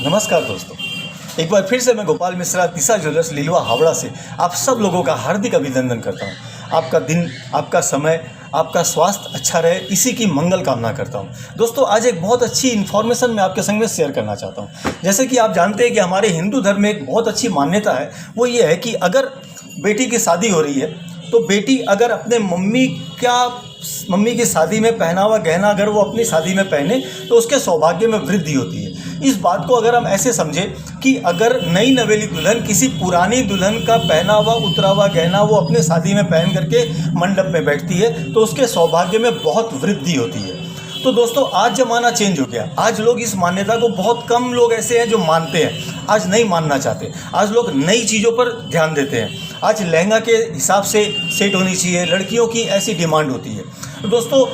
नमस्कार दोस्तों, एक बार फिर से मैं गोपाल मिश्रा दिशा ज्वेलर्स लिलवा हावड़ा से आप सब लोगों का हार्दिक अभिनंदन करता हूं। आपका दिन, आपका समय, आपका स्वास्थ्य अच्छा रहे, इसी की मंगल कामना करता हूं। दोस्तों, आज एक बहुत अच्छी इन्फॉर्मेशन मैं आपके संग में शेयर करना चाहता हूं। जैसे कि आप जानते हैं कि हमारे हिंदू धर्म में एक बहुत अच्छी मान्यता है, वो ये है कि अगर बेटी की शादी हो रही है तो बेटी अगर अपने मम्मी की शादी में पहना हुआ गहना अगर वो अपनी शादी में पहने तो उसके सौभाग्य में वृद्धि होती है। इस बात को अगर हम ऐसे समझें कि अगर नई नवेली दुल्हन किसी पुरानी दुल्हन का पहना हुआ उतरा हुआ गहना वो अपने शादी में पहन करके मंडप में बैठती है तो उसके सौभाग्य में बहुत वृद्धि होती है। तो दोस्तों, आज ज़माना चेंज हो गया। आज लोग इस मान्यता को, बहुत कम लोग ऐसे हैं जो मानते हैं, आज नहीं मानना चाहते। आज लोग नई चीज़ों पर ध्यान देते हैं। आज लहंगा के हिसाब से सेट होनी चाहिए, लड़कियों की ऐसी डिमांड होती है। तो दोस्तों,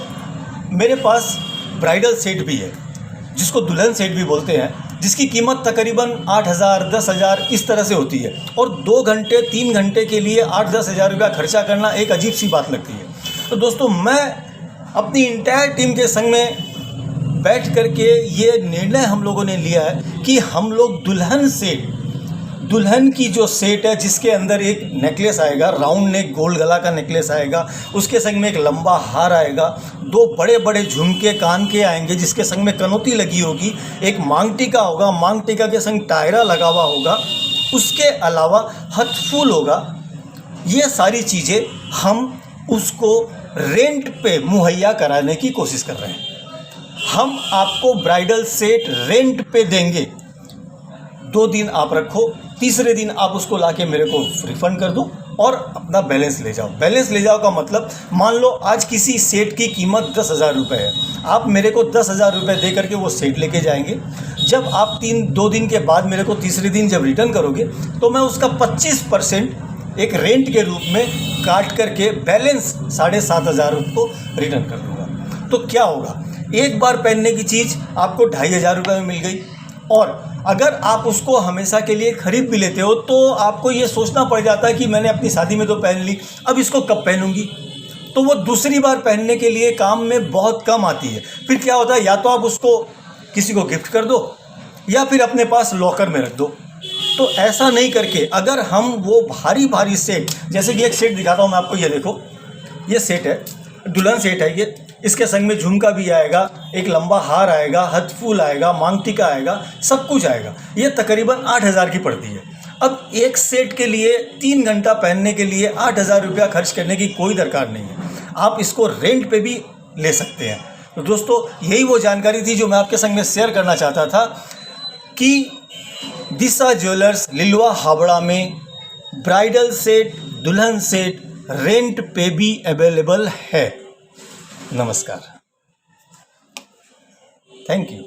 मेरे पास ब्राइडल सेट भी है जिसको दुल्हन सेट भी बोलते हैं, जिसकी कीमत तकरीबन 8,000 10,000 इस तरह से होती है। और 2 घंटे 3 घंटे के लिए 8-10 हज़ार रुपया खर्चा करना एक अजीब सी बात लगती है। तो दोस्तों, मैं अपनी इंटायर टीम के संग में बैठ करके ये निर्णय हम लोगों ने लिया है कि हम लोग दुल्हन की जो सेट है, जिसके अंदर एक नेकलेस आएगा, राउंड नेक गोल्ड गला का नेकलेस आएगा, उसके संग में एक लंबा हार आएगा, 2 बड़े बड़े झुमके कान के आएंगे जिसके संग में कनौती लगी होगी, एक मांग टीका होगा, मांग टीका के संग टायरा लगा हुआ होगा, उसके अलावा हथफूल होगा। ये सारी चीज़ें हम उसको रेंट पे मुहैया कराने की कोशिश कर रहे हैं। हम आपको ब्राइडल सेट रेंट पे देंगे। 2 दिन आप रखो, तीसरे दिन आप उसको लाके मेरे को रिफ़ंड कर दो और अपना बैलेंस ले जाओ। बैलेंस ले जाओ का मतलब, मान लो आज किसी सेट की कीमत 10,000 रुपये है, आप मेरे को 10,000 रुपये दे करके वो सेट लेके जाएंगे। जब आप 2 दिन के बाद मेरे को तीसरे दिन जब रिटर्न करोगे तो मैं उसका 25% एक रेंट के रूप में काट करके बैलेंस 7,500 को रिटर्न कर दूँगा। तो क्या होगा, एक बार पहनने की चीज़ आपको 2,500 रुपये में मिल गई। और अगर आप उसको हमेशा के लिए खरीद भी लेते हो तो आपको ये सोचना पड़ जाता है कि मैंने अपनी शादी में तो पहन ली, अब इसको कब पहनूंगी। तो वो दूसरी बार पहनने के लिए काम में बहुत कम आती है। फिर क्या होता है, या तो आप उसको किसी को गिफ्ट कर दो या फिर अपने पास लॉकर में रख दो। तो ऐसा नहीं करके अगर हम वो भारी सेट, जैसे कि एक सेट दिखाता हूँ मैं आपको, ये देखो, ये सेट है, दुल्हन सेट है ये। इसके संग में झुमका भी आएगा, एक लंबा हार आएगा, हथफूल आएगा, मांग टीका आएगा, सब कुछ आएगा। ये तकरीबन 8,000 की पड़ती है। अब एक सेट के लिए 3 घंटा पहनने के लिए 8,000 रुपया खर्च करने की कोई दरकार नहीं है। आप इसको रेंट पे भी ले सकते हैं। तो दोस्तों, यही वो जानकारी थी जो मैं आपके संग में शेयर करना चाहता था कि दिशा ज्वेलर्स लिलवा हावड़ा में ब्राइडल सेट, दुल्हन सेट रेंट पे भी अवेलेबल है। नमस्कार, थैंक यू।